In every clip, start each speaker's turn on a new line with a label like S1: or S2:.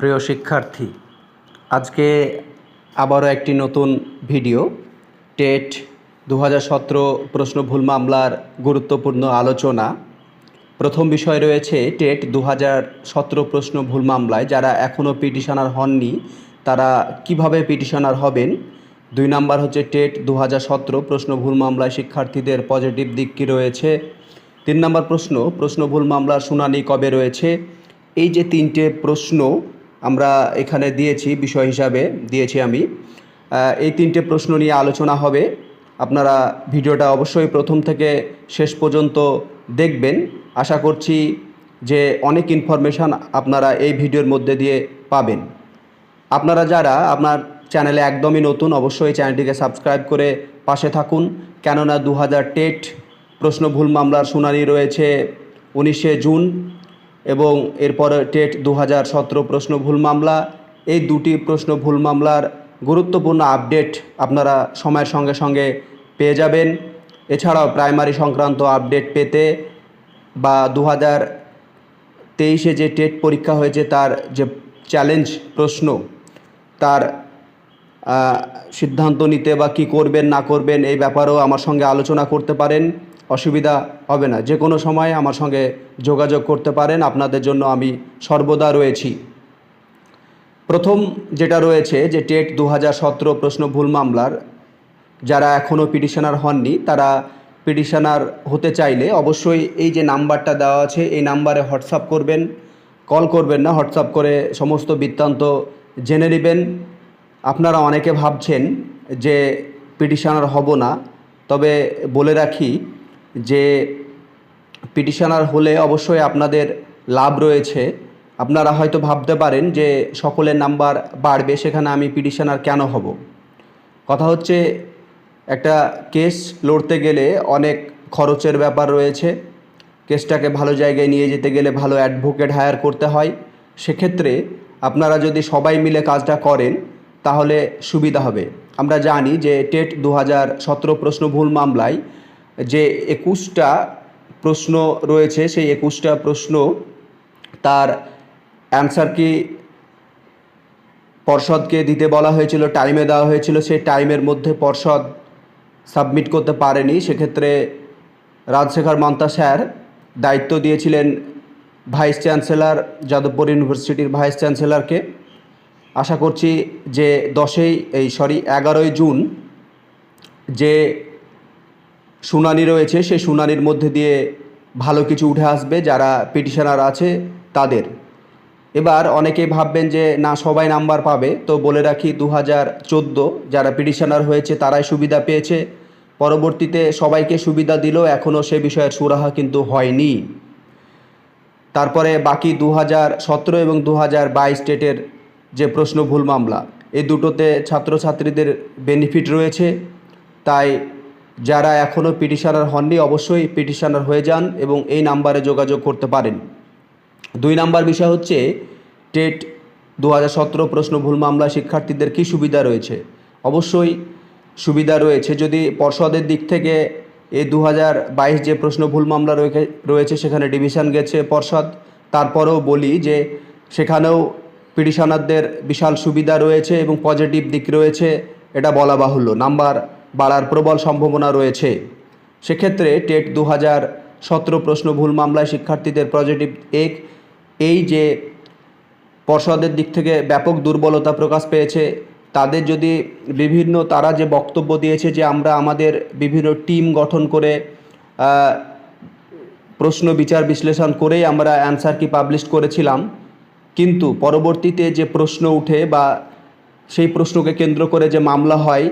S1: প্রিয় শিক্ষার্থী, আজকে আবারও একটি নতুন ভিডিও টেট 2017 প্রশ্ন ভুল মামলার গুরুত্বপূর্ণ আলোচনা। প্রথম বিষয় রয়েছে টেট 2017 প্রশ্ন ভুল মামলায় যারা এখনও পিটিশনার হননি তারা কিভাবে পিটিশনার হবেন। 2 নাম্বার হচ্ছে টেট 2017 প্রশ্ন ভুল মামলায় শিক্ষার্থীদের পজিটিভ দিক কী রয়েছে। 3 নাম্বার প্রশ্ন ভুল মামলার শুনানি কবে রয়েছে। এই যে 3টে প্রশ্ন আমরা এখানে দিয়েছি, বিষয় হিসাবে দিয়েছি আমি, এই 3টে প্রশ্ন নিয়ে আলোচনা হবে। আপনারা ভিডিওটা অবশ্যই প্রথম থেকে শেষ পর্যন্ত দেখবেন। আশা করছি যে অনেক ইনফরমেশান আপনারা এই ভিডিওর মধ্যে দিয়ে পাবেন। আপনারা যারা আপনার চ্যানেলে একদমই নতুন, অবশ্যই চ্যানেলটিকে সাবস্ক্রাইব করে পাশে থাকুন, কেননা 2000 টেট প্রশ্ন ভুল মামলার শুনানি রয়েছে 19শে জুন এবং এরপর টেট 2017 প্রশ্ন ভুল মামলা। এই দুটি প্রশ্ন ভুল মামলার গুরুত্বপূর্ণ আপডেট আপনারা সময়ের সঙ্গে সঙ্গে পেয়ে যাবেন। এছাড়াও প্রাইমারি সংক্রান্ত আপডেট পেতে বা 2023-এ যে টেট পরীক্ষা হয়েছে তার যে চ্যালেঞ্জ প্রশ্ন, তার সিদ্ধান্ত নিতে বা কী করবেন না করবেন এই ব্যাপারেও আমার সঙ্গে আলোচনা করতে পারেন, অসুবিধা হবে না। যে কোনো সময় আমার সঙ্গে যোগাযোগ করতে পারেন, আপনাদের জন্য আমি সর্বদা রয়েছি। প্রথম যেটা রয়েছে যে টেট 2017 প্রশ্ন ভুল মামলার যারা এখনও পিটিশনার হননি তারা পিটিশনার হতে চাইলে অবশ্যই এই যে নাম্বারটা দেওয়া আছে এই নাম্বারে হোয়াটসঅ্যাপ করবেন, কল করবেন না, হোয়াটসঅ্যাপ করে সমস্ত বৃত্তান্ত জেনে নেবেন। আপনারা অনেকে ভাবছেন যে পিটিশনার হব না, তবে বলে রাখি যে পিটিশনার হলে অবশ্যই আপনাদের লাভ রয়েছে। আপনারা হয়তো ভাবতে পারেন যে সকলের নাম্বার বাড়বে, সেখানে আমি পিটিশনার কেন হব। কথা হচ্ছে একটা কেস লড়তে গেলে অনেক খরচের ব্যাপার রয়েছে। কেসটাকে ভালো জায়গায় নিয়ে যেতে গেলে ভালো অ্যাডভোকেট হায়ার করতে হয়। সেক্ষেত্রে আপনারা যদি সবাই মিলে কাজটা করেন তাহলে সুবিধা হবে। আমরা জানি যে টেট 2017 প্রশ্ন ভুল মামলায় যে 21টা প্রশ্ন রয়েছে সেই 21টা প্রশ্ন তার অ্যান্সার কি পর্ষদকে দিতে বলা হয়েছিল, টাইমে দেওয়া হয়েছিল, সেই টাইমের মধ্যে পর্ষদ সাবমিট করতে পারেনি। সেক্ষেত্রে রাজশেখর মান্তা স্যার দায়িত্ব দিয়েছিলেন ভাইস চ্যান্সেলর, যাদবপুর ইউনিভার্সিটির ভাইস চ্যান্সেলরকে। আশা করছি যে 11ই জুন যে শুনানি রয়েছে সেই শুনানির মধ্যে দিয়ে ভালো কিছু উঠে আসবে যারা পিটিশনার আছে তাদের। এবার অনেকেই ভাববেন যে না সবাই নাম্বার পাবে, তো বলে রাখি 2014 যারা পিটিশনার হয়েছে তারাই সুবিধা পেয়েছে। পরবর্তীতে সবাইকে সুবিধা দিলেও এখনও সে বিষয়ের সুরাহা কিন্তু হয়নি। তারপরে বাকি 2017 এবং 2022 টেটের যে প্রশ্ন ভুল মামলা, এই দুটোতে ছাত্রছাত্রীদের বেনিফিট রয়েছে। তাই যারা এখনও পিটিশনার হননি অবশ্যই পিটিশনার হয়ে যান এবং এই নাম্বারে যোগাযোগ করতে পারেন। 2 নাম্বার বিষয় হচ্ছে টেট 2017 প্রশ্ন ভুল মামলা শিক্ষার্থীদের কী সুবিধা রয়েছে। অবশ্যই সুবিধা রয়েছে। যদি পর্ষদের দিক থেকে এই 2022 যে প্রশ্ন ভুল মামলা রয়েছে সেখানে ডিভিশন গেছে পর্ষদ, তারপরেও বলি যে সেখানেও পিটিশনারদের বিশাল সুবিধা রয়েছে এবং পজিটিভ দিক রয়েছে, এটা বলা বাহুল্য। নাম্বার বাড়ার প্রবল সম্ভাবনা রয়েছে। সেক্ষেত্রে টেট 2017 প্রশ্ন ভুল মামলায় শিক্ষার্থীদের পজিটিভ এই যে পর্ষদের দিক থেকে ব্যাপক দুর্বলতা প্রকাশ পেয়েছে, তাদের যদি তারা যে বক্তব্য দিয়েছে যে আমরা আমাদের বিভিন্ন টিম গঠন করে প্রশ্ন বিচার বিশ্লেষণ করেই আমরা অ্যান্সার কি পাবলিশ করেছিলাম, কিন্তু পরবর্তীতে যে প্রশ্ন উঠে বা সেই প্রশ্নকে কেন্দ্র করে যে মামলা হয়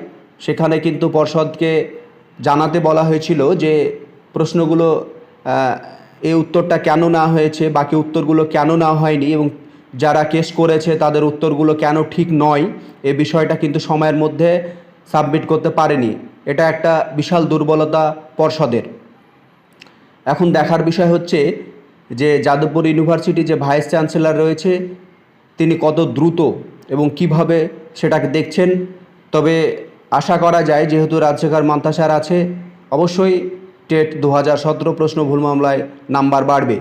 S1: সেখানে কিন্তু পর্ষদকে জানাতে বলা হয়েছিল যে প্রশ্নগুলো এই উত্তরটা কেন না হয়েছে, বাকি উত্তরগুলো কেন না হয়নি এবং যারা কেস করেছে তাদের উত্তরগুলো কেন ঠিক নয়, এই বিষয়টা কিন্তু সময়ের মধ্যে সাবমিট করতে পারেনি। এটা একটা বিশাল দুর্বলতা পর্ষদের। এখন দেখার বিষয় হচ্ছে যে যাদবপুর ইউনিভার্সিটি যে ভাইস চ্যান্সেলর রয়েছে তিনি কত দ্রুত এবং কিভাবে সেটাকে দেখছেন। তবে আশা করা যায় যেহেতু রাজশেখর মান্তা স্যার আছে অবশ্যই টেট 2017 প্রশ্ন ভুল মামলায় নাম্বার বাড়বে।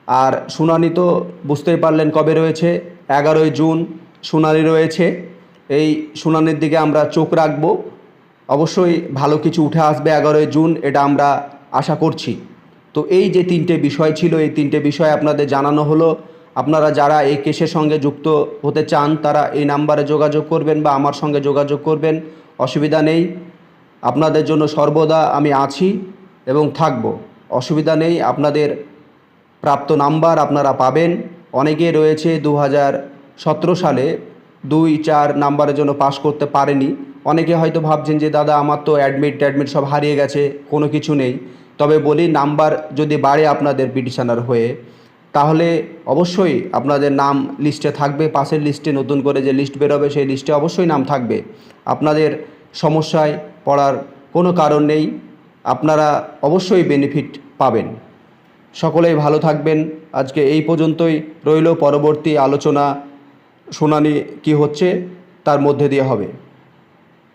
S1: আর শুনানি তো বুঝতেই পারলেন কবে রয়েছে, 11ই জুন শুনানি রয়েছে। এই শুনানির দিকে আমরা চোখ রাখব। অবশ্যই ভালো কিছু উঠে আসবে 11ই জুন, এটা আমরা আশা করছি। তো এই যে 3টে বিষয় ছিল, এই 3টে বিষয় আপনাদের জানানো হলো। আপনারা যারা এই কেসের সঙ্গে যুক্ত হতে চান তারা এই নাম্বারে যোগাযোগ করবেন বা আমার সঙ্গে যোগাযোগ করবেন, অসুবিধা নেই। আপনাদের জন্য সর্বদা আমি আছি এবং থাকব, অসুবিধা নেই। আপনাদের প্রাপ্ত নাম্বার আপনারা পাবেন। অনেকে রয়েছে 2017 সালে 2-4 নাম্বারের জন্য পাস করতে পারেনি। অনেকে হয়তো ভাবছেন যে দাদা আমার তো অ্যাডমিট সব হারিয়ে গেছে, কোনো কিছু নেই। তবে বলি, নাম্বার যদি বাড়ে আপনাদের পিটিশনার হয়ে, তাহলে অবশ্যই আপনাদের নাম লিস্টে থাকবে। পাশের লিস্টে নতুন করে যে লিস্ট বেরোবে সেই লিস্টে অবশ্যই নাম থাকবে। আপনাদের সমস্যায় পড়ার কোনো কারণ নেই, আপনারা অবশ্যই বেনিফিট পাবেন। সকলেই ভালো থাকবেন। আজকে এই পর্যন্তই রইল। পরবর্তী আলোচনা শুনানি কি হচ্ছে তার মধ্যে দিয়ে হবে।